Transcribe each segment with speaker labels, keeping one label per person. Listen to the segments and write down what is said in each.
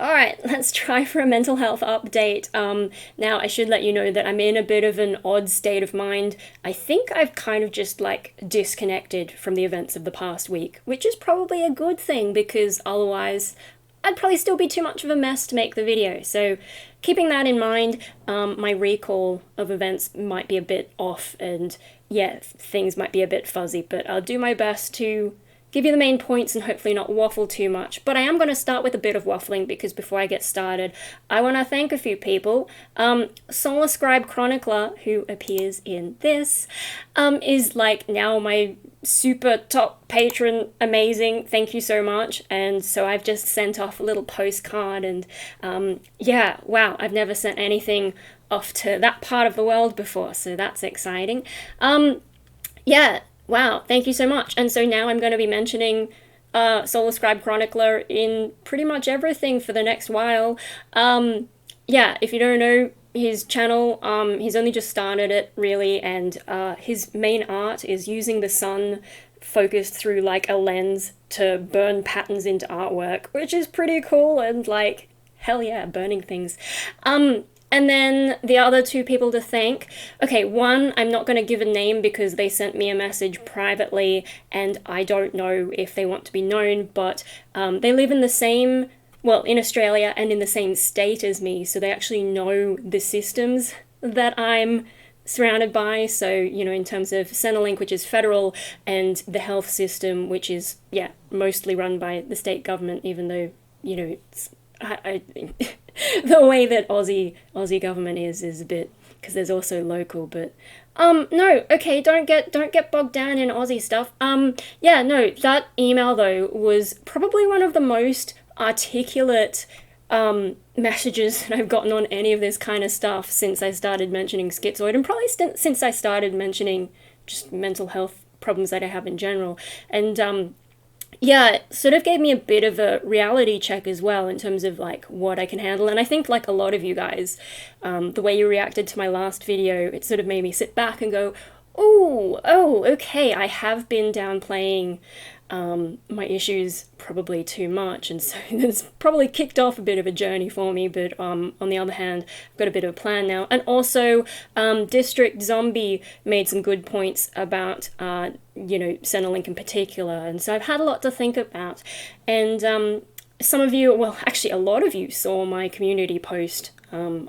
Speaker 1: All right, let's try for a mental health update. Now, I should let you know that I'm in a bit of an odd state of mind. I think I've kind of just like disconnected from the events of the past week, which is probably a good thing because otherwise I'd probably still be too much of a mess to make the video. So, keeping that in mind, my recall of events might be a bit off and yeah, things might be a bit fuzzy, but I'll do my best to give you the main points and hopefully not waffle too much. But I am going to start with a bit of waffling because before I get started, I want to thank a few people. Solar Scribe Chronicler, who appears in this, is like now my super top patron. Amazing. Thank you so much. And so I've just sent off a little postcard and yeah, wow, I've never sent anything off to that part of the world before, so that's exciting. Yeah, wow, thank you so much. And so now I'm going to be mentioning Solar Scribe Chronicler in pretty much everything for the next while. Yeah, if you don't know his channel, he's only just started it, really, and his main art is using the sun focused through, like, a lens to burn patterns into artwork, which is pretty cool, and, like, hell yeah, burning things. And then the other two people to thank. Okay, one, I'm not going to give a name because they sent me a message privately and I don't know if they want to be known, but they live in the same, well, in Australia and in the same state as me, so they actually know the systems that I'm surrounded by. So, you know, in terms of Centrelink, which is federal, and the health system, which is, yeah, mostly run by the state government, even though, you know, it's, I the way that Aussie government is a bit, because there's also local, but no, okay, don't get bogged down in Aussie stuff. Yeah, no, that email though was probably one of the most articulate messages that I've gotten on any of this kind of stuff since I started mentioning schizoid, and probably since I started mentioning just mental health problems that I have in general. And yeah, it sort of gave me a bit of a reality check as well in terms of like what I can handle. And I think like a lot of you guys, the way you reacted to my last video, it sort of made me sit back and go, oh, okay, I have been downplaying my issues probably too much, and so it's probably kicked off a bit of a journey for me, but on the other hand, I've got a bit of a plan now. And also, District Zombie made some good points about, you know, Centrelink in particular, and so I've had a lot to think about. And some of you, well, actually a lot of you saw my community post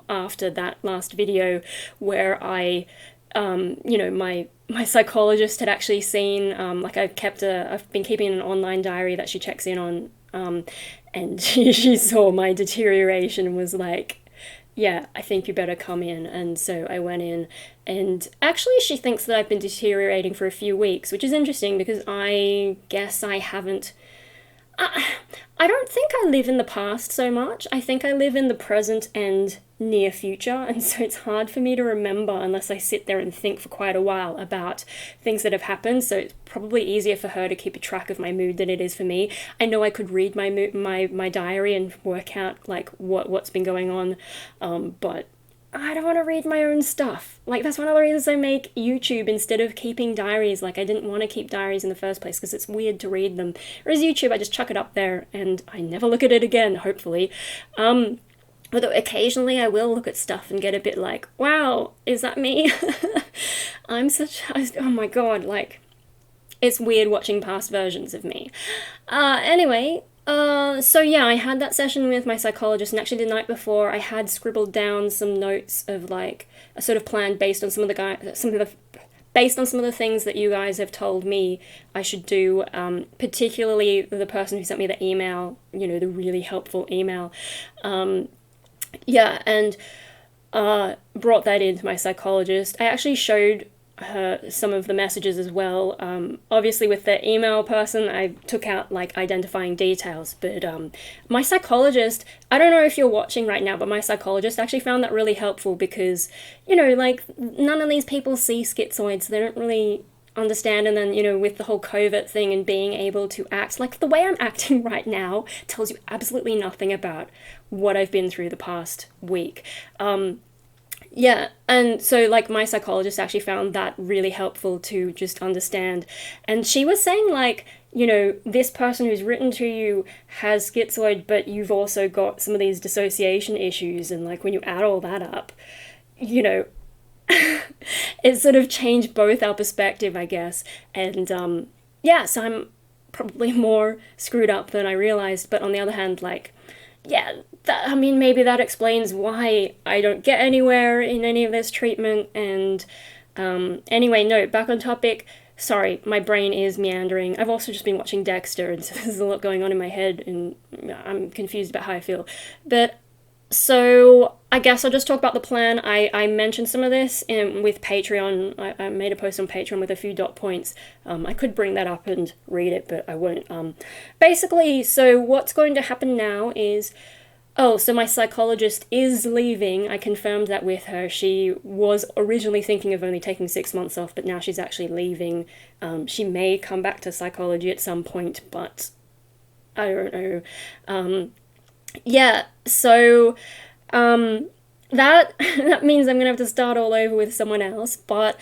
Speaker 1: after that last video where I you know, my psychologist had actually seen, like I've been keeping an online diary that she checks in on, and she saw my deterioration and was like, yeah, I think you better come in. And so I went in, and actually she thinks that I've been deteriorating for a few weeks, which is interesting because I guess I haven't. I don't think I live in the past so much. I think I live in the present and near future, and so it's hard for me to remember unless I sit there and think for quite a while about things that have happened. So it's probably easier for her to keep a track of my mood than it is for me. I know I could read my diary and work out like what's been going on, but I don't want to read my own stuff. Like, that's one of the reasons I make YouTube instead of keeping diaries. Like, I didn't want to keep diaries in the first place because it's weird to read them. Whereas YouTube, I just chuck it up there and I never look at it again, hopefully. Although occasionally I will look at stuff and get a bit like, wow, is that me? Oh my god, like, it's weird watching past versions of me. Anyway, so yeah, I had that session with my psychologist, and actually the night before I had scribbled down some notes of like a sort of plan based on some of the things that you guys have told me I should do, particularly the person who sent me the email, you know, the really helpful email. Yeah, and brought that into my psychologist. I actually showed her some of the messages as well. Obviously with the email person, I took out like identifying details, but my psychologist, I don't know if you're watching right now, but my psychologist actually found that really helpful because, you know, like none of these people see schizoids, they don't really understand. And then, you know, with the whole COVID thing and being able to act like the way I'm acting right now tells you absolutely nothing about what I've been through the past week. Yeah, and so like my psychologist actually found that really helpful to just understand. And she was saying like, this person who's written to you has schizoid, but you've also got some of these dissociation issues, and like when you add all that up, you know, it sort of changed both our perspective, I guess. And yeah, so I'm probably more screwed up than I realized, but on the other hand, like, yeah, I mean, maybe that explains why I don't get anywhere in any of this treatment. And anyway, no, back on topic. Sorry, my brain is meandering. I've also just been watching Dexter, and so there's a lot going on in my head, and I'm confused about how I feel. But so I guess I'll just talk about the plan. I mentioned some of this with Patreon. I made a post on Patreon with a few dot points. I could bring that up and read it, but I won't. Basically, so what's going to happen now is, so my psychologist is leaving. I confirmed that with her. She was originally thinking of only taking 6 months off, but now she's actually leaving. She may come back to psychology at some point, but I don't know. Yeah, so that that means I'm gonna have to start all over with someone else, but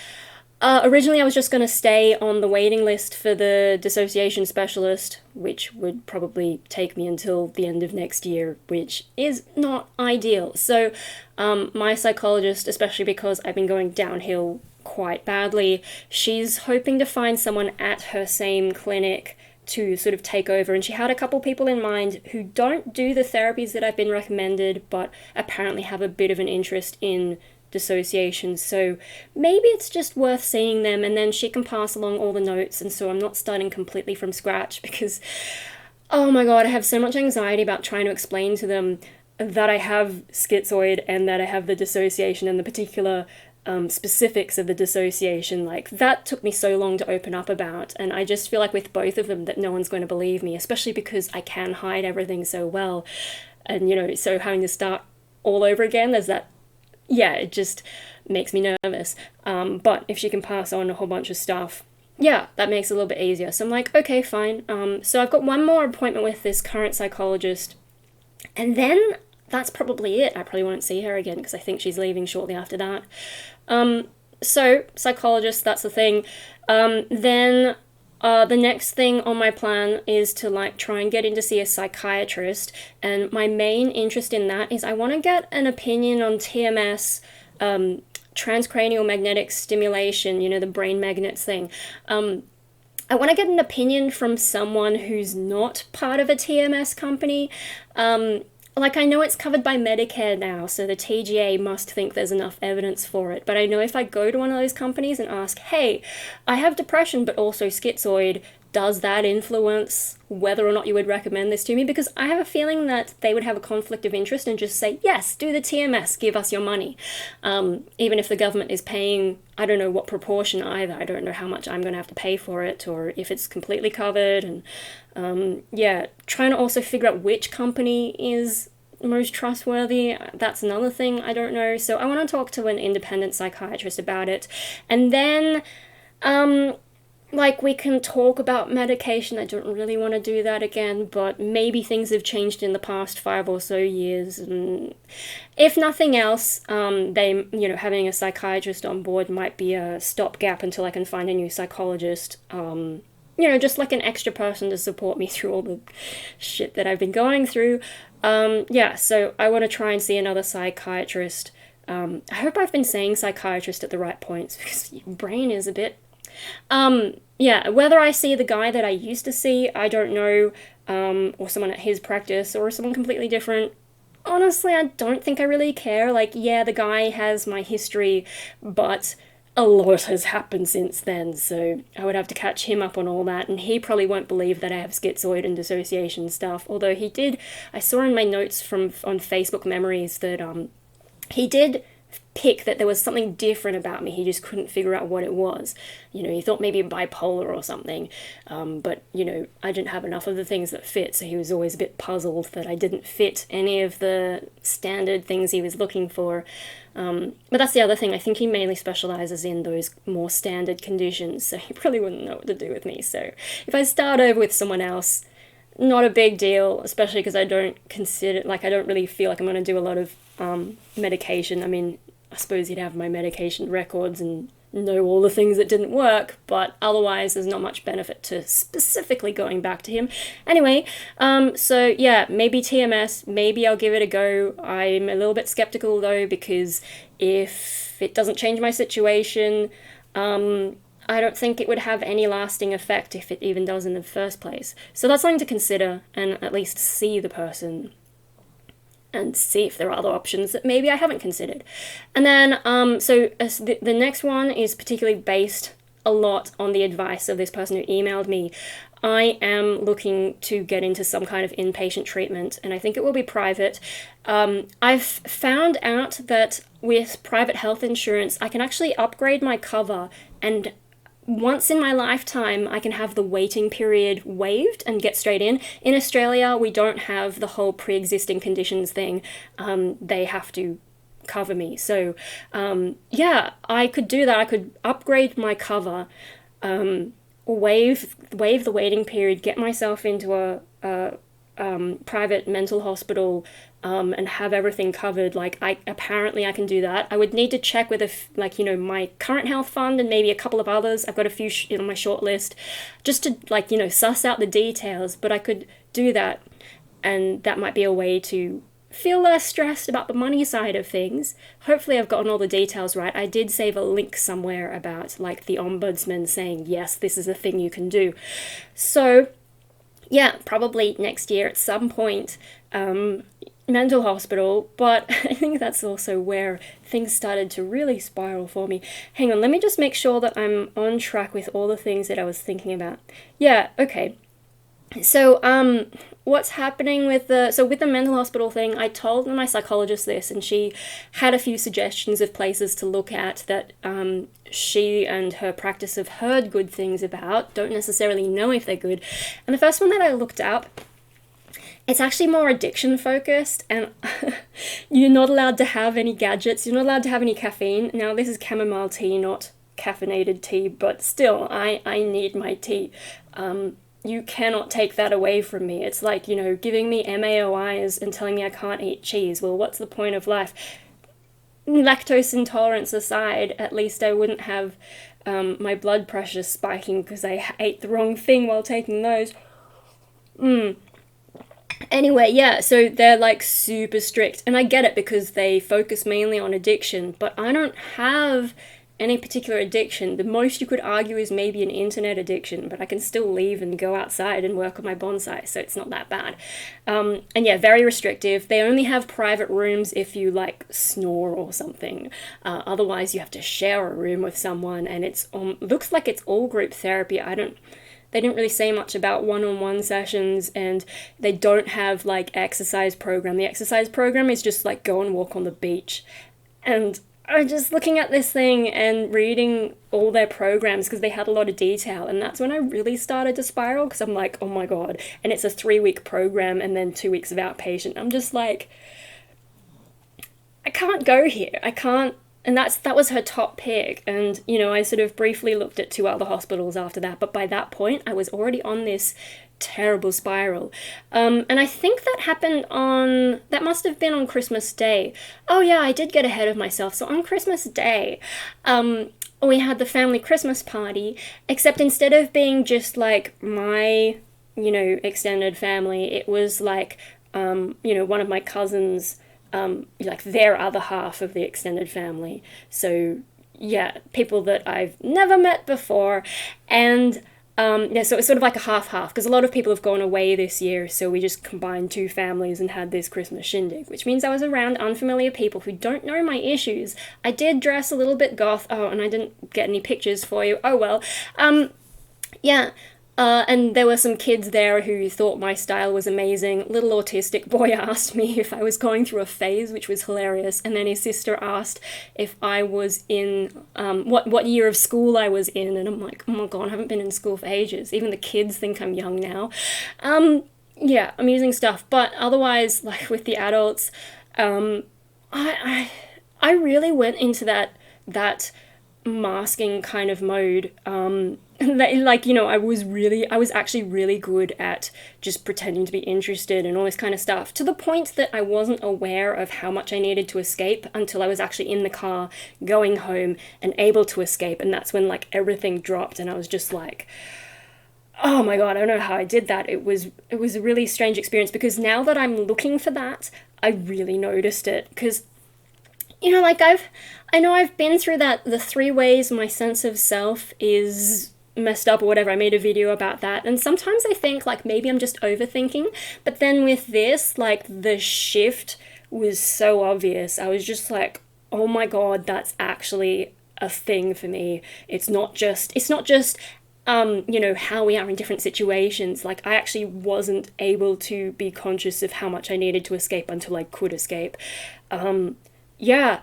Speaker 1: originally I was just gonna stay on the waiting list for the dissociation specialist, which would probably take me until the end of next year, which is not ideal. So my psychologist, especially because I've been going downhill quite badly, she's hoping to find someone at her same clinic to sort of take over, and she had a couple people in mind who don't do the therapies that I've been recommended, but apparently have a bit of an interest in dissociation. So maybe it's just worth seeing them, and then she can pass along all the notes, and so I'm not starting completely from scratch, because oh my god, I have so much anxiety about trying to explain to them that I have schizoid and that I have the dissociation and the particular specifics of the dissociation. Like, that took me so long to open up about, and I just feel like with both of them that no one's going to believe me, especially because I can hide everything so well. And so having to start all over again, there's that, yeah, it just makes me nervous. But if she can pass on a whole bunch of stuff, yeah, that makes it a little bit easier. So I'm like, okay, fine. So I've got one more appointment with this current psychologist, and then that's probably it. I probably won't see her again because I think she's leaving shortly after that. So psychologist, that's the thing. Then the next thing on my plan is to try and get in to see a psychiatrist, and my main interest in that is I want to get an opinion on TMS, transcranial magnetic stimulation, the brain magnets thing. I want to get an opinion from someone who's not part of a TMS company. I know it's covered by Medicare now, so the TGA must think there's enough evidence for it. But I know if I go to one of those companies and ask, hey, I have depression but also schizoid, does that influence whether or not you would recommend this to me? Because I have a feeling that they would have a conflict of interest and just say, yes, do the TMS, give us your money. Even if the government is paying, I don't know what proportion either. I don't know how much I'm going to have to pay for it, or if it's completely covered. And trying to also figure out which company is most trustworthy, that's another thing I don't know. So I want to talk to an independent psychiatrist about it. And then we can talk about medication. I don't really want to do that again, but maybe things have changed in the past 5 or so years, and if nothing else, they, having a psychiatrist on board might be a stopgap until I can find a new psychologist. Just like an extra person to support me through all the shit that I've been going through. So I want to try and see another psychiatrist. I hope I've been saying psychiatrist at the right points, because your brain is a bit... whether I see the guy that I used to see, I don't know, or someone at his practice, or someone completely different. Honestly, I don't think I really care. The guy has my history, but a lot has happened since then, so I would have to catch him up on all that, and he probably won't believe that I have schizoid and dissociation stuff, although he did, I saw in my notes on Facebook memories that he did pick that there was something different about me. He just couldn't figure out what it was. He thought maybe bipolar or something, but I didn't have enough of the things that fit, so he was always a bit puzzled that I didn't fit any of the standard things he was looking for. But that's the other thing, I think he mainly specializes in those more standard conditions, so he probably wouldn't know what to do with me. So if I start over with someone else, not a big deal, especially because I don't really feel like I'm going to do a lot of medication. I mean, I suppose he'd have my medication records and know all the things that didn't work, but otherwise there's not much benefit to specifically going back to him. Anyway, so yeah, maybe TMS, maybe I'll give it a go. I'm a little bit skeptical though, because if it doesn't change my situation, I don't think it would have any lasting effect if it even does in the first place. So that's something to consider, and at least see the person and see if there are other options that maybe I haven't considered. And then, the next one is particularly based a lot on the advice of this person who emailed me. I am looking to get into some kind of inpatient treatment, and I think it will be private. I've found out that with private health insurance, I can actually upgrade my cover, and once in my lifetime, I can have the waiting period waived and get straight in. In Australia, we don't have the whole pre-existing conditions thing. They have to cover me. So, yeah, I could do that. I could upgrade my cover, waive the waiting period, get myself into a private mental hospital, and have everything covered. Like, I can do that. I would need to check with my current health fund and maybe a couple of others. I've got a few on my short list, just to suss out the details. But I could do that, and that might be a way to feel less stressed about the money side of things. Hopefully I've gotten all the details right. I did save a link somewhere about the ombudsman saying, yes, this is a thing you can do. So yeah, probably next year at some point, mental hospital, but I think that's also where things started to really spiral for me. Hang on, let me just make sure that I'm on track with all the things that I was thinking about. Yeah, okay. So, what's happening with the mental hospital thing, I told my psychologist this, and she had a few suggestions of places to look at that she and her practice have heard good things about, don't necessarily know if they're good. And the first one that I looked up, it's actually more addiction focused, and you're not allowed to have any gadgets, you're not allowed to have any caffeine. Now, this is chamomile tea, not caffeinated tea, but still, I need my tea. You cannot take that away from me. It's like, giving me MAOIs and telling me I can't eat cheese. Well, what's the point of life? Lactose intolerance aside, at least I wouldn't have my blood pressure spiking because I ate the wrong thing while taking those. Anyway, yeah, so they're super strict, and I get it because they focus mainly on addiction, but I don't have any particular addiction. The most you could argue is maybe an internet addiction, but I can still leave and go outside and work on my bonsai, so it's not that bad. And yeah, very restrictive. They only have private rooms if you snore or something. Otherwise, you have to share a room with someone, and it's looks like it's all group therapy. They didn't really say much about one-on-one sessions, and they don't have exercise program. The exercise program is just go and walk on the beach. And I'm just looking at this thing and reading all their programs because they had a lot of detail, and that's when I really started to spiral, because I'm like, oh my god. And it's a 3-week program and then 2 weeks of outpatient. I'm just like, I can't go here. I can't. And that was her top pick. And, I sort of briefly looked at 2 other hospitals after that, but by that point I was already on this terrible spiral. And I think that must have been on Christmas Day. Oh yeah, I did get ahead of myself. So on Christmas Day, we had the family Christmas party, except instead of being just my, extended family, it was one of my cousins, their other half of the extended family. So yeah, people that I've never met before. And so it's sort of a half-half, because a lot of people have gone away this year, so we just combined 2 families and had this Christmas shindig, which means I was around unfamiliar people who don't know my issues. I did dress a little bit goth. Oh, and I didn't get any pictures for you. Oh well. Yeah. And there were some kids there who thought my style was amazing. Little autistic boy asked me if I was going through a phase, which was hilarious. And then his sister asked if I was in, what year of school I was in. And I'm like, oh my god, I haven't been in school for ages. Even the kids think I'm young now. Yeah, amusing stuff. But otherwise, with the adults, I really went into that masking kind of mode, like, you know, I was actually really good at just pretending to be interested and all this kind of stuff, to the point that I wasn't aware of how much I needed to escape until I was actually in the car going home and able to escape. And that's when like everything dropped and I was just like, oh my God, I don't know how I did that. It was a really strange experience, because now that I'm looking for that, I really noticed it. Because, you know, like I know I've been through that, the 3 ways my sense of self is messed up or whatever. I made a video about that, and sometimes I think like maybe I'm just overthinking, but then with this, like, the shift was so obvious. I was just like, oh my God, that's actually a thing for me. It's not just you know, how we are in different situations. Like, I actually wasn't able to be conscious of how much I needed to escape until I could escape. Yeah.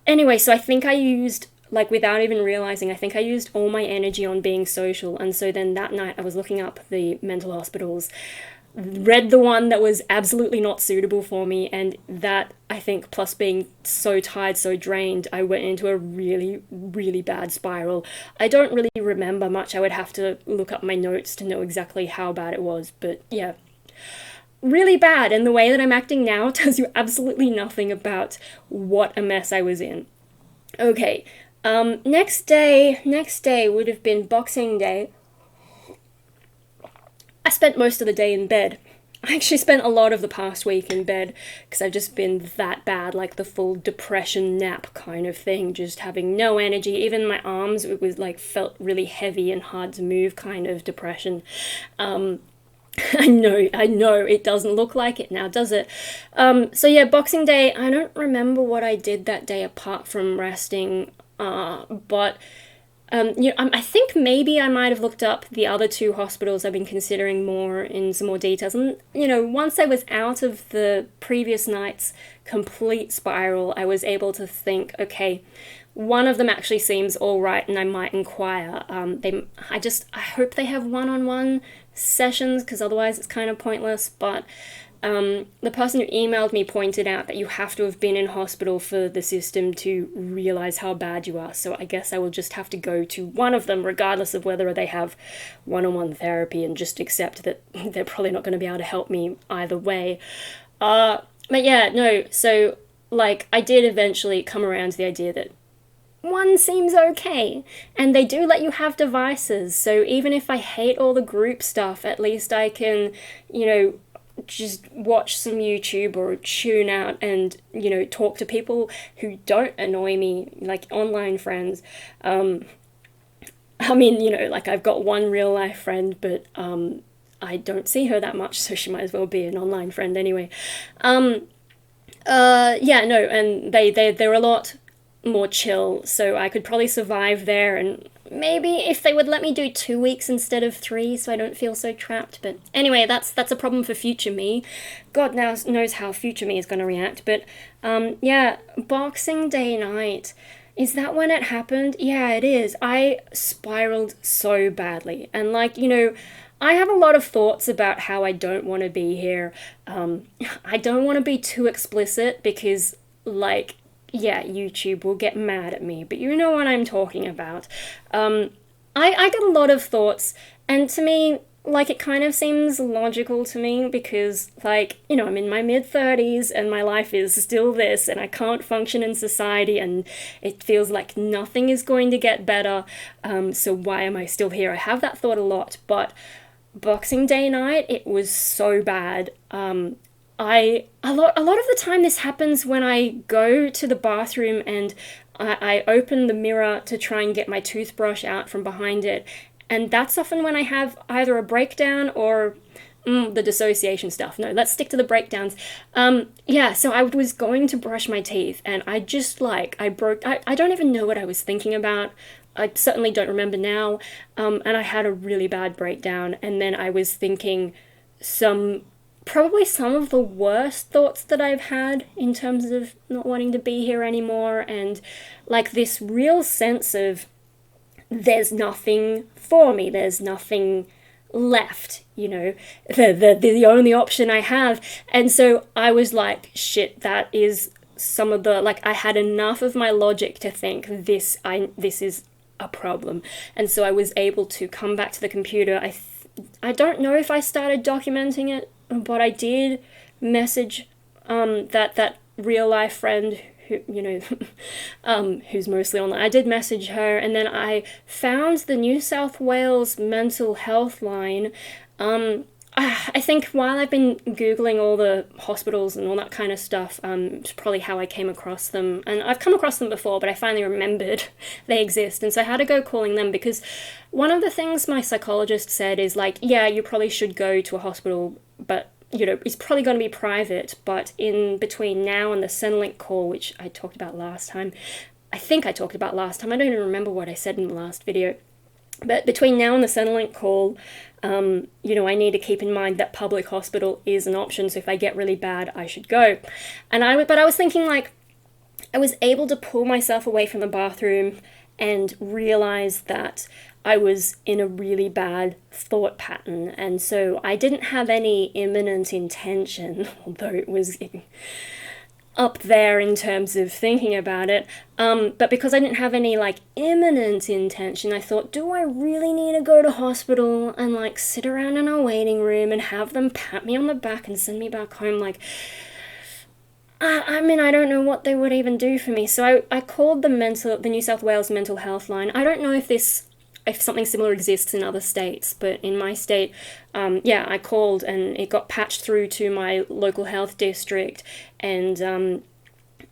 Speaker 1: Anyway, so I think I used, like, without even realizing, I think I used all my energy on being social. And so then that night I was looking up the mental hospitals, read the one that was absolutely not suitable for me, and that, I think, plus being so tired, so drained, I went into a really, really bad spiral. I don't really remember much. I would have to look up my notes to know exactly how bad it was, but yeah, really bad. And the way that I'm acting now tells you absolutely nothing about what a mess I was in. Okay, next day would have been Boxing Day. I spent most of the day in bed. I actually spent a lot of the past week in bed because I've just been that bad, like the full depression nap kind of thing, just having no energy. Even my arms, it was like felt really heavy and hard to move kind of depression. I know, it doesn't look like it now, does it? So yeah, Boxing Day, I don't remember what I did that day apart from resting, but you know, I think maybe I might have looked up the other 2 hospitals I've been considering more in some more details. And, you know, once I was out of the previous night's complete spiral, I was able to think, okay, one of them actually seems all right, and I might inquire. I hope they have one-on-one sessions, because otherwise it's kind of pointless. But the person who emailed me pointed out that you have to have been in hospital for the system to realize how bad you are. So I guess I will just have to go to one of them, regardless of whether they have one-on-one therapy, and just accept that they're probably not going to be able to help me either way. But yeah, no, so like I did eventually come around to the idea that one seems okay, and they do let you have devices, so even if I hate all the group stuff, at least I can, you know, just watch some YouTube or tune out and, you know, talk to people who don't annoy me, like online friends. I mean, you know, like I've got one real life friend, but I don't see her that much, so she might as well be an online friend anyway. Yeah, no, and they're a lot more chill, so I could probably survive there, and maybe if they would let me do 2 weeks instead of 3, so I don't feel so trapped. But anyway, that's a problem for future me. God knows how future me is going to react. But yeah, Boxing Day night, is that when it happened? Yeah, it is. I spiraled so badly, and like, you know, I have a lot of thoughts about how I don't want to be here. I don't want to be too explicit because, like, yeah, YouTube will get mad at me, but you know what I'm talking about. I get a lot of thoughts, and to me, like, it kind of seems logical to me because, like, you know, I'm in my mid-30s and my life is still this, and I can't function in society, and it feels like nothing is going to get better, so why am I still here? I have that thought a lot, but Boxing Day night, it was so bad. A lot of the time this happens when I go to the bathroom and I open the mirror to try and get my toothbrush out from behind it, and that's often when I have either a breakdown or the dissociation stuff. No, let's stick to the breakdowns. Yeah, so I was going to brush my teeth, and I just, like, I don't even know what I was thinking about. I certainly don't remember now, and I had a really bad breakdown, and then I was thinking probably some of the worst thoughts that I've had in terms of not wanting to be here anymore, and like this real sense of there's nothing for me, there's nothing left, you know, the only option I have. And so I was like, shit, that is some of the, like, I had enough of my logic to think this is a problem. And so I was able to come back to the computer. I don't know if I started documenting it, but I did message that real life friend who, who's mostly online. I did message her, and then I found the New South Wales Mental Health Line. I think while I've been Googling all the hospitals and all that kind of stuff, it's probably how I came across them. And I've come across them before, but I finally remembered they exist. And so I had to go calling them, because one of the things my psychologist said is like, yeah, you probably should go to a hospital, but it's probably going to be private. But in between now and the Centrelink call, which I talked about last time, I don't even remember what I said in the last video. But between now and the Centrelink call, I need to keep in mind that public hospital is an option. So if I get really bad, I should go. But I was thinking, like, I was able to pull myself away from the bathroom and realize that I was in a really bad thought pattern. And so I didn't have any imminent intention, although it was up there in terms of thinking about it, but because I didn't have any like imminent intention, I thought, do I really need to go to hospital and like sit around in a waiting room and have them pat me on the back and send me back home? Like, I don't know what they would even do for me. So I called the New South Wales Mental Health Line. I don't know if something similar exists in other states, but in my state, I called and it got patched through to my local health district, and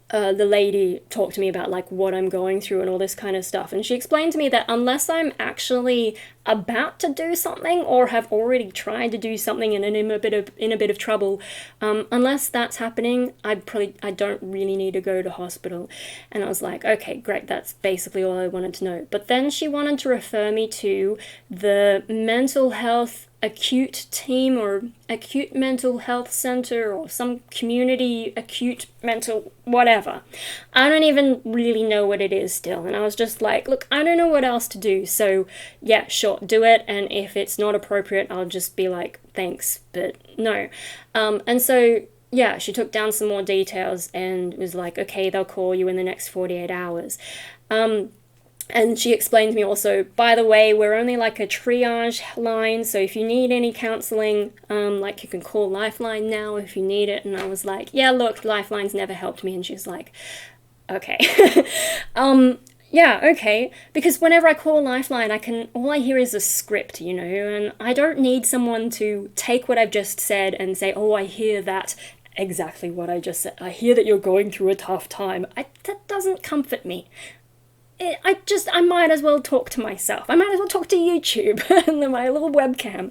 Speaker 1: the lady talked to me about like what I'm going through and all this kind of stuff. And she explained to me that unless I'm actually about to do something or have already tried to do something and in a bit of trouble, unless that's happening, I don't really need to go to hospital. And I was like, okay, great, that's basically all I wanted to know. But then she wanted to refer me to the mental health acute team or acute mental health center or some community acute mental whatever. I don't even really know what it is still. And I was just like, look, I don't know what else to do. So yeah, sure, do it. And if it's not appropriate, I'll just be like, thanks, but no. And so yeah, she took down some more details and was like, okay, they'll call you in the next 48 hours. And she explained to me also, by the way, we're only like a triage line, so if you need any counselling, like you can call Lifeline now if you need it. And I was like, yeah, look, Lifeline's never helped me. And she was like, okay. Yeah, okay. Because whenever I call Lifeline, all I hear is a script, and I don't need someone to take what I've just said and say, oh, I hear that. Exactly what I just said. I hear that you're going through a tough time. That doesn't comfort me. I might as well talk to myself. I might as well talk to YouTube and my little webcam.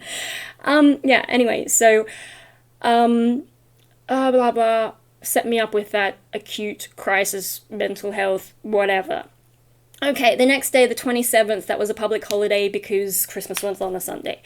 Speaker 1: Anyway, so, blah, blah, set me up with that acute crisis, mental health, whatever. Okay, the next day, the 27th, that was a public holiday because Christmas was on a Sunday.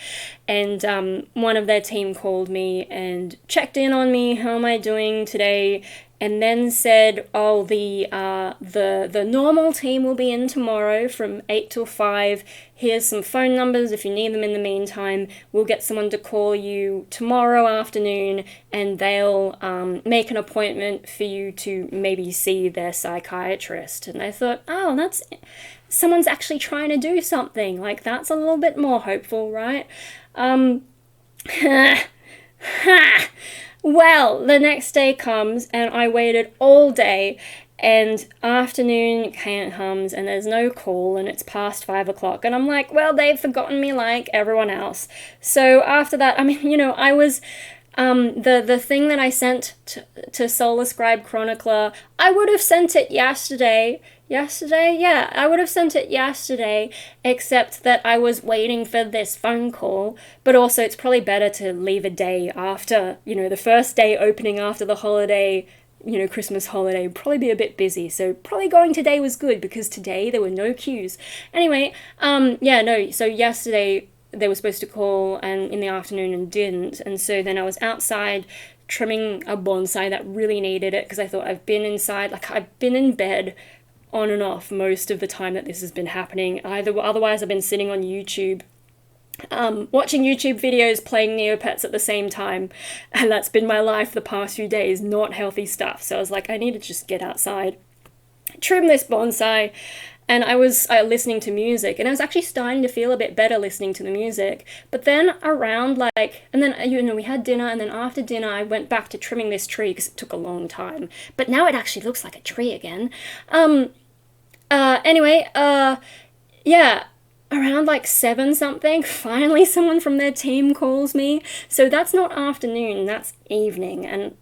Speaker 1: And one of their team called me and checked in on me. How am I doing today? And then said, oh, the normal team will be in tomorrow from 8 till 5. Here's some phone numbers if you need them in the meantime. We'll get someone to call you tomorrow afternoon, and they'll make an appointment for you to maybe see their psychiatrist. And I thought, oh, someone's actually trying to do something. Like, that's a little bit more hopeful, right? Well, the next day comes, and I waited all day, and afternoon comes, and there's no call, and it's past 5 o'clock, and I'm like, well, they've forgotten me like everyone else. So after that, I was, the thing that I sent to Solar Scribe Chronicler, I would have sent it yesterday. Yeah, I would have sent it yesterday, except that I was waiting for this phone call. But also, it's probably better to leave a day after, the first day opening after the holiday, Christmas holiday, would probably be a bit busy. So probably going today was good because today there were no queues. Anyway, so yesterday they were supposed to call and in the afternoon and didn't. And so then I was outside trimming a bonsai that really needed it because I thought I've been in bed on and off most of the time that this has been happening. Otherwise, I've been sitting on YouTube, watching YouTube videos, playing Neopets at the same time, and that's been my life the past few days, not healthy stuff. So I was like, I need to just get outside, trim this bonsai, and I was listening to music, and I was actually starting to feel a bit better listening to the music. But then around like, and then we had dinner, and then after dinner I went back to trimming this tree because it took a long time. But now it actually looks like a tree again. Anyway, yeah, around like 7 something, finally someone from their team calls me. So that's not afternoon, that's evening, and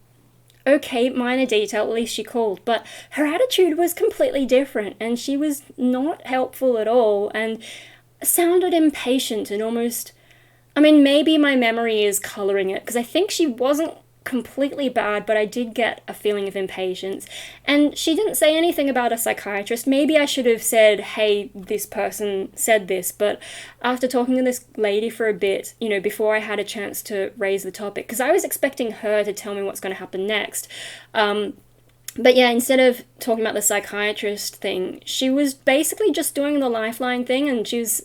Speaker 1: okay, minor detail, at least she called, but her attitude was completely different, and she was not helpful at all, and sounded impatient and almost, I mean, maybe my memory is colouring it, because I think she wasn't completely bad, but I did get a feeling of impatience. And she didn't say anything about a psychiatrist. Maybe I should have said, hey, this person said this, but after talking to this lady for a bit, before I had a chance to raise the topic, because I was expecting her to tell me what's going to happen next. But yeah, instead of talking about the psychiatrist thing, she was basically just doing the Lifeline thing, and she was,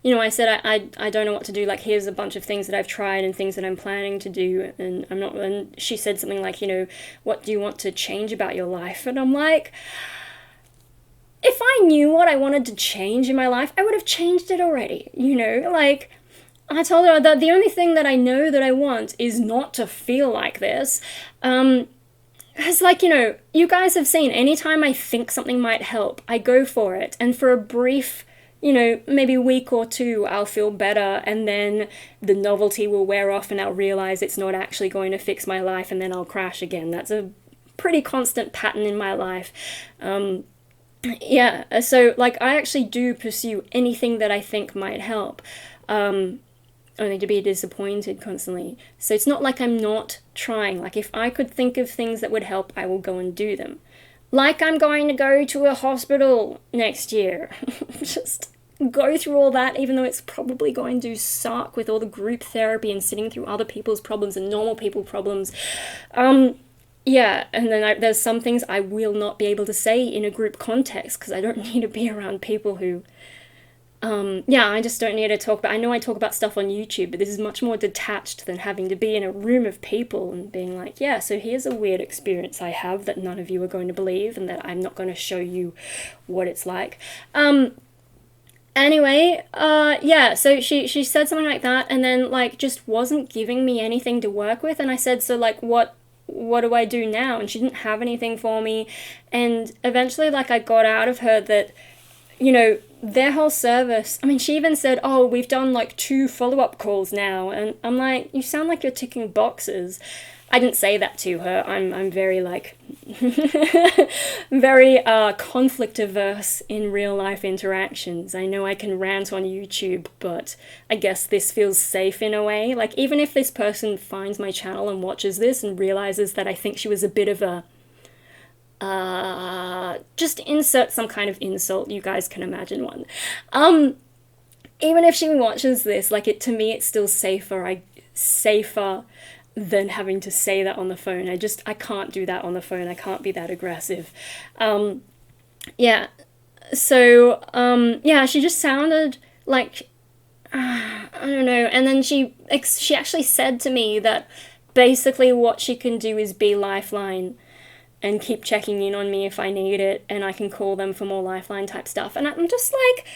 Speaker 1: I said, I don't know what to do, like, here's a bunch of things that I've tried and things that I'm planning to do, and and she said something like, what do you want to change about your life? And I'm like, if I knew what I wanted to change in my life, I would have changed it already, like, I told her that the only thing that I know that I want is not to feel like this. It's like, you guys have seen, anytime I think something might help, I go for it. And for a brief, maybe a week or two, I'll feel better. And then the novelty will wear off and I'll realize it's not actually going to fix my life, and then I'll crash again. That's a pretty constant pattern in my life. Yeah, so like I actually do pursue anything that I think might help. Only to be disappointed constantly. So it's not like I'm not trying. Like, if I could think of things that would help, I will go and do them. Like, I'm going to go to a hospital next year. Just go through all that, even though it's probably going to suck with all the group therapy and sitting through other people's problems and normal people problems. Yeah, and then there's some things I will not be able to say in a group context because I don't need to be around people who yeah, I just don't need to talk about, I know I talk about stuff on YouTube, but this is much more detached than having to be in a room of people and being like, yeah, so here's a weird experience I have that none of you are going to believe, and that I'm not going to show you what it's like. Anyway, yeah, so she said something like that, and then, like, just wasn't giving me anything to work with, and I said, so, like, what do I do now? And she didn't have anything for me, and eventually, like, I got out of her that, their whole service, I mean, she even said, oh, we've done like 2 follow-up calls now, and I'm like, you sound like you're ticking boxes. I didn't say that to her. I'm very like very conflict averse in real life interactions. I know I can rant on YouTube, but I guess this feels safe in a way. Like, even if this person finds my channel and watches this and realizes that I think she was a bit of a just insert some kind of insult, you guys can imagine one. Even if she watches this, like, to me it's still safer than having to say that on the phone. I can't do that on the phone. I can't be that aggressive. Yeah. So, yeah, she just sounded like, I don't know. And then she actually said to me that basically what she can do is be Lifeline and keep checking in on me if I need it, and I can call them for more Lifeline type stuff. And I'm just like,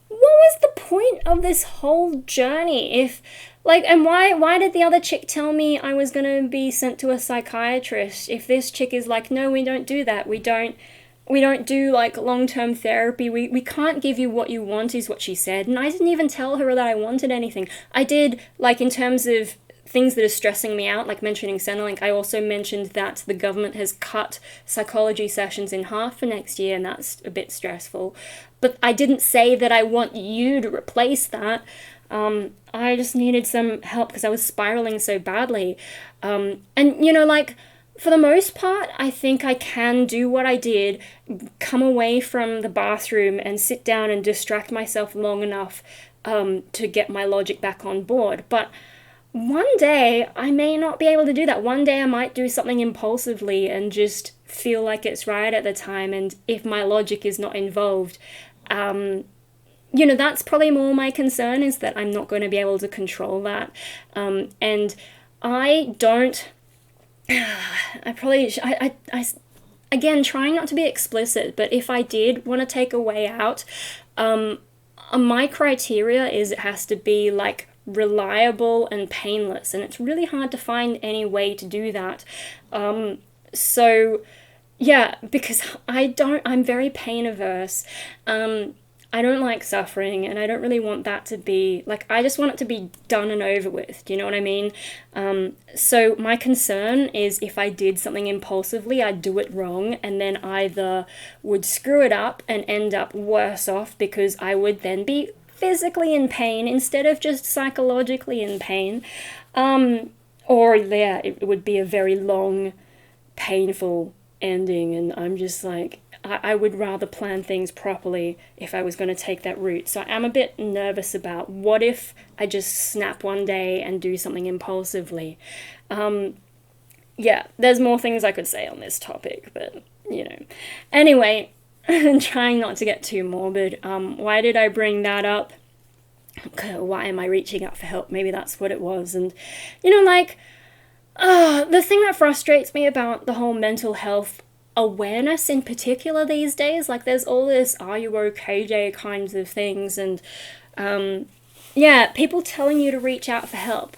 Speaker 1: what was the point of this whole journey? If, like, and why did the other chick tell me I was gonna be sent to a psychiatrist if this chick is like, no, we don't do that. We don't do like long-term therapy. We can't give you what you want, is what she said. And I didn't even tell her that I wanted anything. I did, like, in terms of things that are stressing me out, like mentioning Centrelink, I also mentioned that the government has cut psychology sessions in half for next year, and that's a bit stressful. But I didn't say that I want you to replace that. I just needed some help because I was spiraling so badly. And, like, for the most part, I think I can do what I did, come away from the bathroom and sit down and distract myself long enough to get my logic back on board. But one day I may not be able to do that. One day I might do something impulsively and just feel like it's right at the time, and if my logic is not involved, that's probably more my concern, is that I'm not going to be able to control that. And I don't, I again, trying not to be explicit, but if I did want to take a way out, my criteria is it has to be like reliable and painless, and it's really hard to find any way to do that. So yeah, because I'm very pain averse. I don't like suffering, and I don't really want that to be, like, I just want it to be done and over with. Do you know what I mean? So my concern is if I did something impulsively, I'd do it wrong, and then either would screw it up and end up worse off because I would then be physically in pain instead of just psychologically in pain. Or, yeah, it would be a very long, painful ending, and I'm just like, I would rather plan things properly if I was going to take that route. So I'm a bit nervous about what if I just snap one day and do something impulsively. Yeah, there's more things I could say on this topic, but, you know. Anyway, trying not to get too morbid. Why did I bring that up? Why am I reaching out for help? Maybe that's what it was. And, you know, like, the thing that frustrates me about the whole mental health awareness in particular these days, like, there's all this "are you okay, Jay" kinds of things, and yeah, people telling you to reach out for help.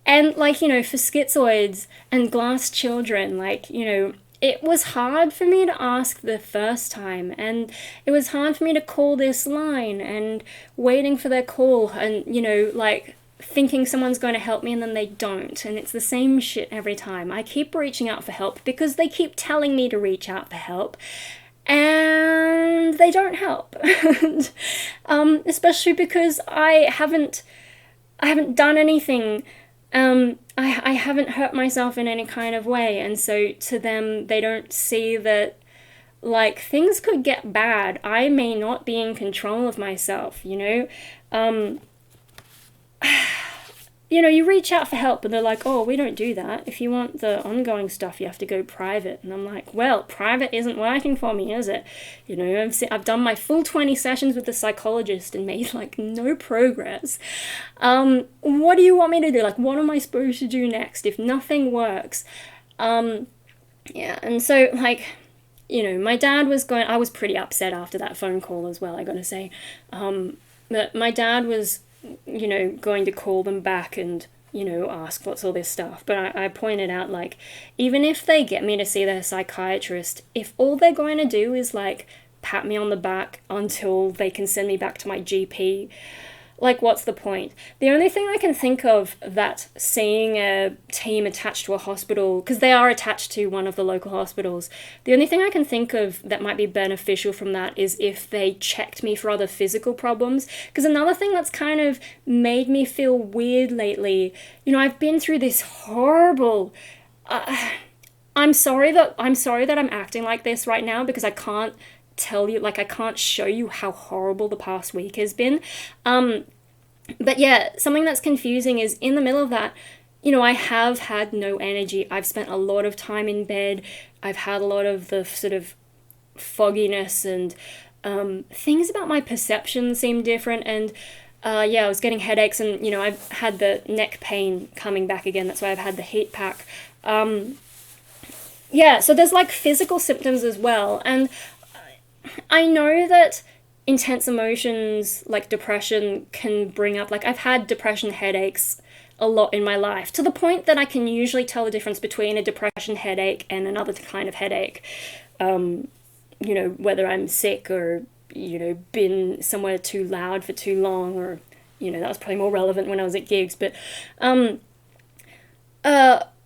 Speaker 1: And, like, you know, for schizoids and glass children, like, you know, it was hard for me to ask the first time, and it was hard for me to call this line and waiting for their call, and, you know, like, thinking someone's going to help me and then they don't, and it's the same shit every time. I keep reaching out for help because they keep telling me to reach out for help, and they don't help. Especially because I haven't done anything. I haven't hurt myself in any kind of way, and so to them, they don't see that, like, things could get bad. I may not be in control of myself, you know? You know, you reach out for help and they're like, "Oh, we don't do that. If you want the ongoing stuff, you have to go private." And I'm like, well, private isn't working for me, is it? You know, I've done my full 20 sessions with the psychologist and made, like, no progress. What do you want me to do? Like, what am I supposed to do next if nothing works? Yeah, and so, like, you know, my dad was I was pretty upset after that phone call as well, I gotta say. But my dad was, you know, going to call them back and, you know, ask what's all this stuff. But I pointed out, like, even if they get me to see their psychiatrist, if all they're going to do is, like, pat me on the back until they can send me back to my GP, like, what's the point? The only thing I can think of that seeing a team attached to a hospital, because they are attached to one of the local hospitals, the only thing I can think of that might be beneficial from that is if they checked me for other physical problems. Because another thing that's kind of made me feel weird lately, you know, I've been through this horrible... I'm sorry that I'm acting like this right now, because I can't tell you, like, I can't show you how horrible the past week has been. But yeah, something that's confusing is in the middle of that, you know, I have had no energy. I've spent a lot of time in bed. I've had a lot of the sort of fogginess, and things about my perception seem different, and yeah, I was getting headaches, and, you know, I've had the neck pain coming back again. That's why I've had the heat pack. Yeah, so there's, like, physical symptoms as well, and I know that intense emotions like depression can bring up, like, I've had depression headaches a lot in my life, to the point that I can usually tell the difference between a depression headache and another kind of headache. You know, whether I'm sick or, you know, been somewhere too loud for too long, or, you know, that was probably more relevant when I was at gigs, but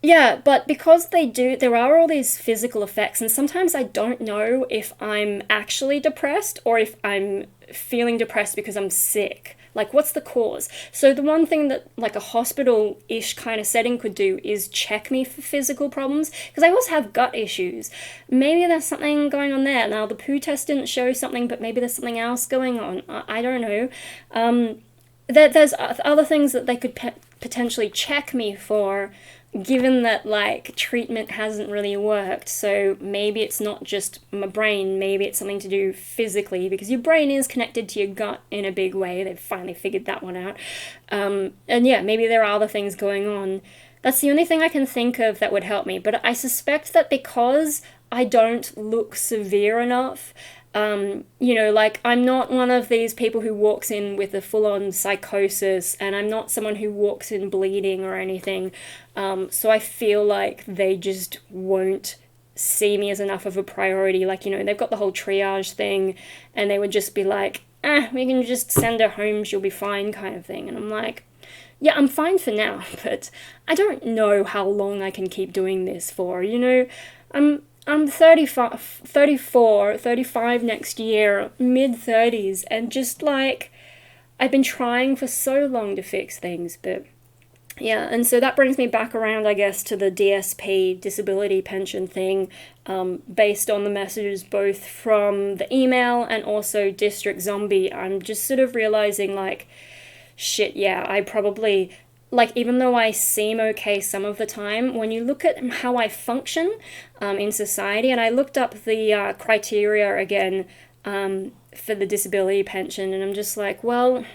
Speaker 1: yeah, but because there are all these physical effects, and sometimes I don't know if I'm actually depressed or if I'm feeling depressed because I'm sick. Like, what's the cause? So the one thing that, like, a hospital-ish kind of setting could do is check me for physical problems, because I also have gut issues. Maybe there's something going on there. Now, the poo test didn't show something, but maybe there's something else going on. I don't know. There's other things that they could potentially check me for, given that, like, treatment hasn't really worked. So maybe it's not just my brain, maybe it's something to do physically, because your brain is connected to your gut in a big way. They've finally figured that one out. And yeah, maybe there are other things going on. That's the only thing I can think of that would help me. But I suspect that because I don't look severe enough. Like, I'm not one of these people who walks in with a full-on psychosis, and I'm not someone who walks in bleeding or anything. So I feel like they just won't see me as enough of a priority. Like, they've got the whole triage thing, and they would just be like, we can just send her home, she'll be fine, kind of thing. And I'm like, yeah, I'm fine for now, but I don't know how long I can keep doing this for, I'm 35, 34, 35 next year, mid-30s, and just like, I've been trying for so long to fix things, but yeah, and so that brings me back around, I guess, to the DSP, disability pension thing, based on the messages both from the email and also District Zombie. I'm just sort of realizing, like, shit, yeah, I probably, like, even though I seem okay some of the time, when you look at how I function in society, and I looked up the criteria again for the disability pension, and I'm just like, well,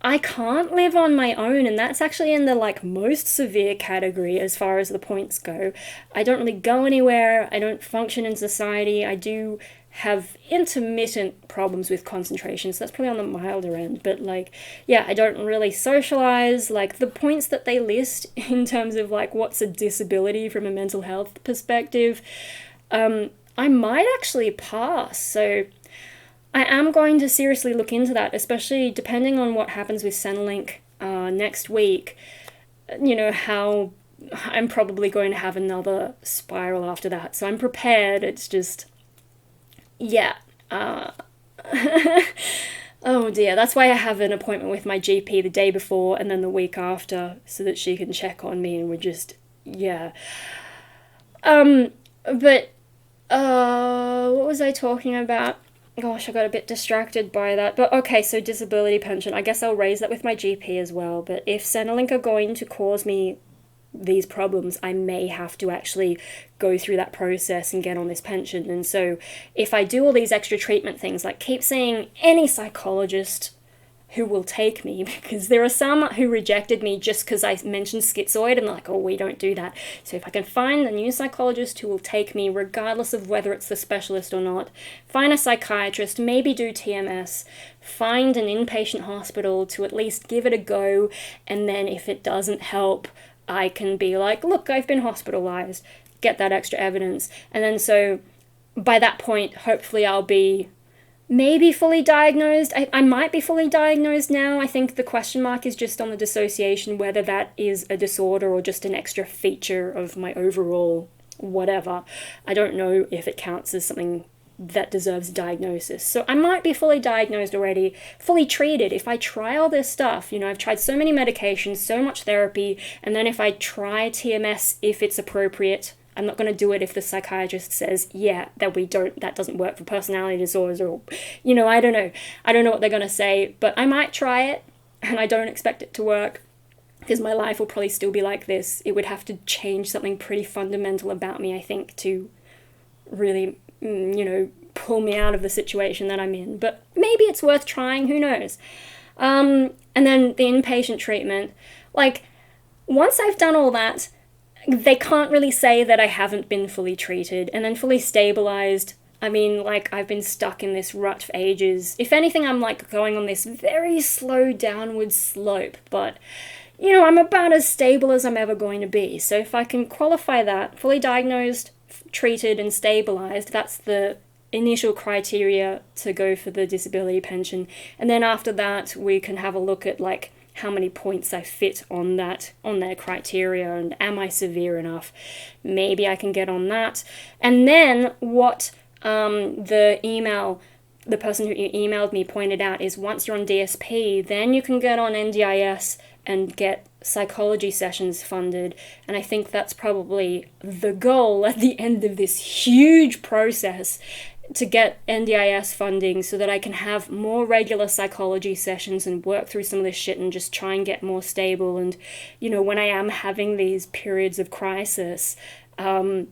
Speaker 1: I can't live on my own, and that's actually in the, like, most severe category as far as the points go. I don't really go anywhere, I don't function in society, I do have intermittent problems with concentration, so that's probably on the milder end, but, like, yeah, I don't really socialize. Like, the points that they list in terms of, like, what's a disability from a mental health perspective, I might actually pass, so I am going to seriously look into that, especially depending on what happens with Centrelink next week. How I'm probably going to have another spiral after that, so I'm prepared. It's just, yeah. Oh dear, that's why I have an appointment with my GP the day before and then the week after, so that she can check on me, and we're just, yeah. But, what was I talking about? Gosh, I got a bit distracted by that. But okay, so disability pension. I guess I'll raise that with my GP as well. But if Centrelink are going to cause me these problems, I may have to actually go through that process and get on this pension. And so if I do all these extra treatment things, like keep seeing any psychologist who will take me, because there are some who rejected me just because I mentioned schizoid, and they're like, oh, we don't do that. So if I can find a new psychologist who will take me, regardless of whether it's the specialist or not, find a psychiatrist, maybe do TMS, find an inpatient hospital to at least give it a go, and then if it doesn't help, I can be like, look, I've been hospitalized, get that extra evidence. And then so by that point, hopefully I'll be maybe fully diagnosed. I might be fully diagnosed now. I think the question mark is just on the dissociation, whether that is a disorder or just an extra feature of my overall whatever. I don't know if it counts as something that deserves diagnosis. So I might be fully diagnosed already, fully treated. If I try all this stuff, I've tried so many medications, so much therapy, and then if I try TMS, if it's appropriate, I'm not going to do it if the psychiatrist says, yeah, that doesn't work for personality disorders, or, I don't know. I don't know what they're going to say, but I might try it, and I don't expect it to work, because my life will probably still be like this. It would have to change something pretty fundamental about me, I think, to really, pull me out of the situation that I'm in. But maybe it's worth trying, who knows? And then the inpatient treatment, like, once I've done all that, they can't really say that I haven't been fully treated, and then fully stabilized. I mean, like, I've been stuck in this rut for ages. If anything, I'm, like, going on this very slow downward slope, but, I'm about as stable as I'm ever going to be. So if I can qualify that, fully diagnosed, treated, and stabilized, that's the initial criteria to go for the disability pension. And then after that, we can have a look at, like, how many points I fit on their criteria, and am I severe enough? Maybe I can get on that. And then what the person who emailed me pointed out is, once you're on DSP, then you can get on NDIS and get psychology sessions funded. And I think that's probably the goal at the end of this huge process, to get NDIS funding so that I can have more regular psychology sessions and work through some of this shit and just try and get more stable. And, when I am having these periods of crisis, have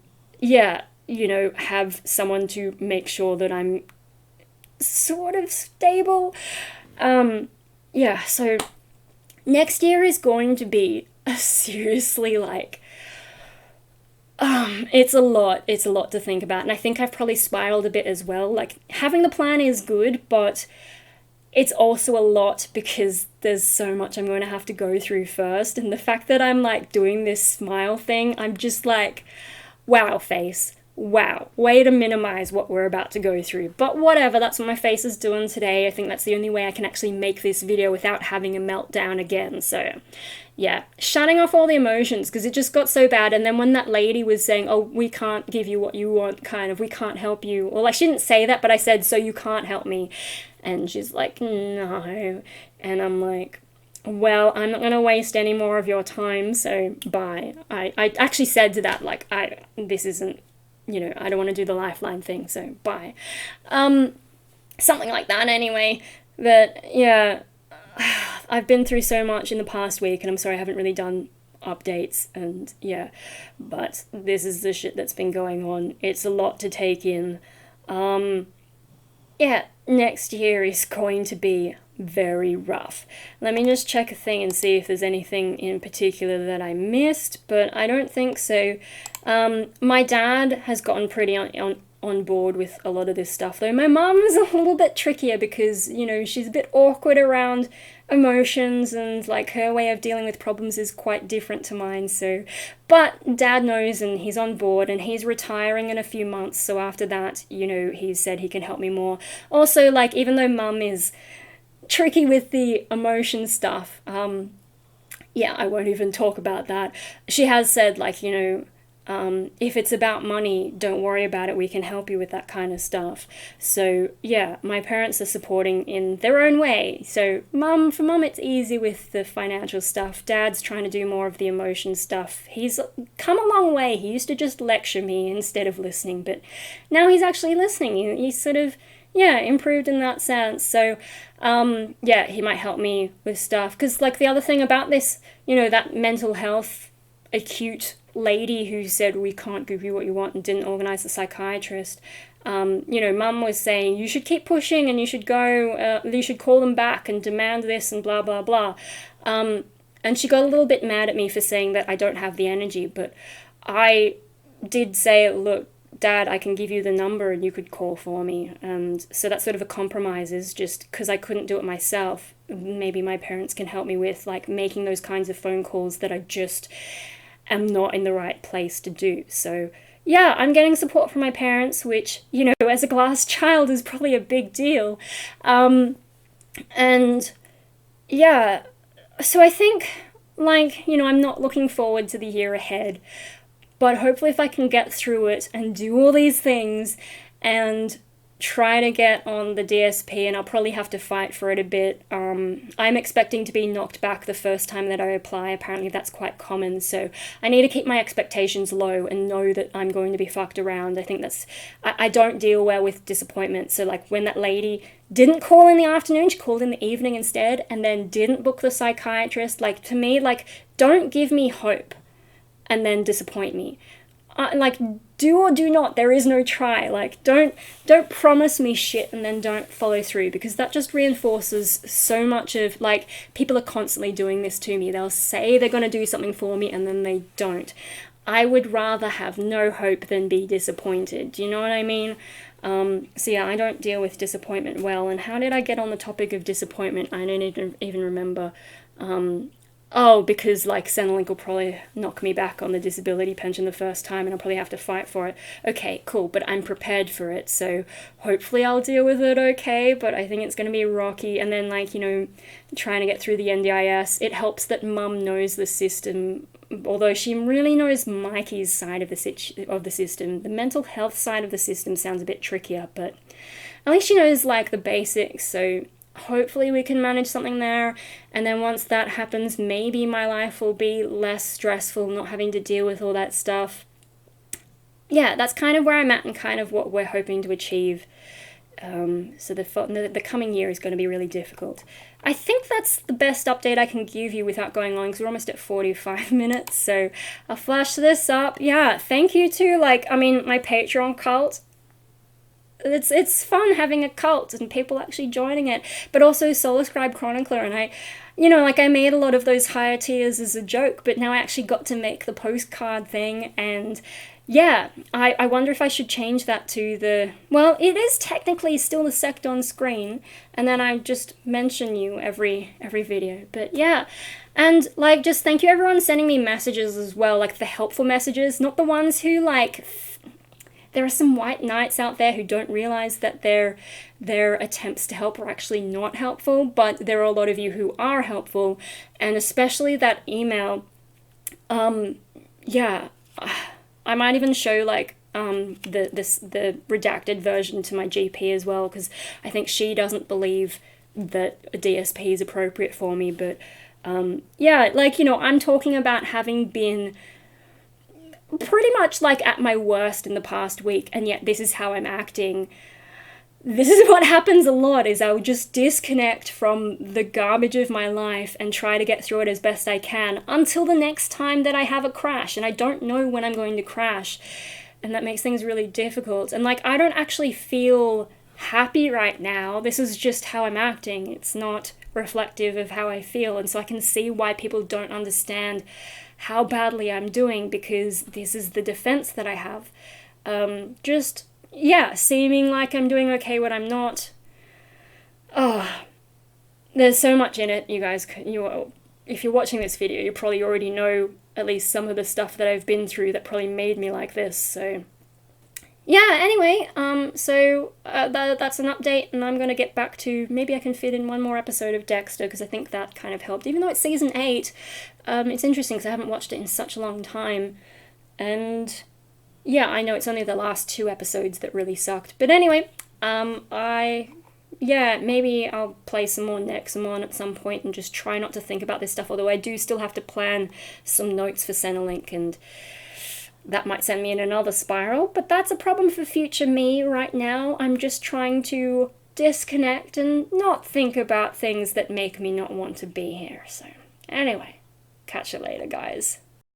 Speaker 1: someone to make sure that I'm sort of stable. So next year is going to be seriously, like, It's a lot. It's a lot to think about. And I think I've probably spiraled a bit as well. Like, having the plan is good, but it's also a lot because there's so much I'm going to have to go through first. And the fact that I'm like doing this smile thing, I'm just like, wow, face. Wow, way to minimize what we're about to go through. But whatever, that's what my face is doing today. I think that's the only way I can actually make this video without having a meltdown again. So yeah, shutting off all the emotions because it just got so bad. And then when that lady was saying, oh, we can't give you what you want, kind of, we can't help you. Well, like, she didn't say that, but I said, so you can't help me. And she's like, no. And I'm like, well, I'm not going to waste any more of your time, so bye. I actually said to that, like, this isn't, I don't want to do the lifeline thing, so bye. Something like that anyway. But yeah, I've been through so much in the past week, and I'm sorry I haven't really done updates, and yeah, but this is the shit that's been going on. It's a lot to take in. Yeah, next year is going to be very rough. Let me just check a thing and see if there's anything in particular that I missed, but I don't think so. My dad has gotten pretty on board with a lot of this stuff, though my mum is a little bit trickier because, she's a bit awkward around emotions, and like her way of dealing with problems is quite different to mine. So, but dad knows and he's on board, and he's retiring in a few months, so after that, he said he can help me more. Also, like, even though mum is tricky with the emotion stuff, yeah, I won't even talk about that. She has said, like, if it's about money, don't worry about it, we can help you with that kind of stuff. So yeah, my parents are supporting in their own way. So for mum it's easy with the financial stuff. Dad's trying to do more of the emotion stuff. He's come a long way. He used to just lecture me instead of listening, but now he's actually listening. He's sort of, yeah, improved in that sense. So yeah, he might help me with stuff, because like the other thing about this, that mental health acute lady who said we can't give you what you want and didn't organize the psychiatrist, mum was saying you should keep pushing and you should go, you should call them back and demand this and blah blah blah, and she got a little bit mad at me for saying that I don't have the energy, but I did say, look, Dad, I can give you the number and you could call for me. And so that's sort of a compromise, is just because I couldn't do it myself, maybe my parents can help me with like making those kinds of phone calls that I just am not in the right place to do. So yeah, I'm getting support from my parents, which, as a glass child is probably a big deal. And yeah, so I think, like, I'm not looking forward to the year ahead, but hopefully if I can get through it and do all these things and try to get on the DSP, and I'll probably have to fight for it a bit. I'm expecting to be knocked back the first time that I apply. Apparently that's quite common, so I need to keep my expectations low and know that I'm going to be fucked around. I think I don't deal well with disappointment. So like when that lady didn't call in the afternoon, she called in the evening instead, and then didn't book the psychiatrist, like, to me, like, don't give me hope and then disappoint me. Like, do or do not, there is no try. Like, don't promise me shit and then don't follow through, because that just reinforces so much of, like, people are constantly doing this to me. They'll say they're going to do something for me and then they don't. I would rather have no hope than be disappointed. Do you know what I mean? So yeah, I don't deal with disappointment well. And how did I get on the topic of disappointment? I don't even remember. Oh, because, like, Centrelink will probably knock me back on the disability pension the first time and I'll probably have to fight for it. Okay, cool, but I'm prepared for it, so hopefully I'll deal with it okay, but I think it's going to be rocky. And then, like, trying to get through the NDIS, it helps that mum knows the system, although she really knows Mikey's side of the system. The mental health side of the system sounds a bit trickier, but at least she knows, like, the basics, so hopefully we can manage something there. And then once that happens, maybe my life will be less stressful, not having to deal with all that stuff. Yeah, that's kind of where I'm at and kind of what we're hoping to achieve. So the coming year is going to be really difficult. I think that's the best update I can give you without going on, because we're almost at 45 minutes. So I'll flash this up. Yeah, thank you to, like, my Patreon cult. It's fun having a cult and people actually joining it, but also Solar Scribe Chronicler, and I made a lot of those higher tiers as a joke, but now I actually got to make the postcard thing, and Yeah, I wonder if I should change that to the, well, it is technically still the sect on screen, and then I just mention you every video. But yeah, and like, just thank you everyone sending me messages as well, like the helpful messages, not the ones who like, there are some white knights out there who don't realize that their attempts to help are actually not helpful, but there are a lot of you who are helpful, and especially that email. Yeah, I might even show like the redacted version to my GP as well, because I think she doesn't believe that a DSP is appropriate for me. But yeah, like, you know, I'm talking about having been pretty much like at my worst in the past week, and yet this is how I'm acting. This is what happens a lot, is I'll just disconnect from the garbage of my life and try to get through it as best I can until the next time that I have a crash, and I don't know when I'm going to crash, and that makes things really difficult. And like, I don't actually feel happy right now. This is just how I'm acting. It's not reflective of how I feel, and so I can see why people don't understand how badly I'm doing, because this is the defense that I have. Just, yeah, seeming like I'm doing okay when I'm not. Oh, there's so much in it, you guys. If you're watching this video, you probably already know at least some of the stuff that I've been through that probably made me like this, so yeah, anyway, that's an update, and I'm gonna get back to, maybe I can fit in one more episode of Dexter, because I think that kind of helped. Even though it's season 8, it's interesting because I haven't watched it in such a long time, and yeah, I know it's only the last 2 episodes that really sucked. But anyway, maybe I'll play some more Nexamon at some point and just try not to think about this stuff, although I do still have to plan some notes for Centrelink, and that might send me in another spiral, but that's a problem for future me. Right now, I'm just trying to disconnect and not think about things that make me not want to be here. So anyway, catch you later, guys.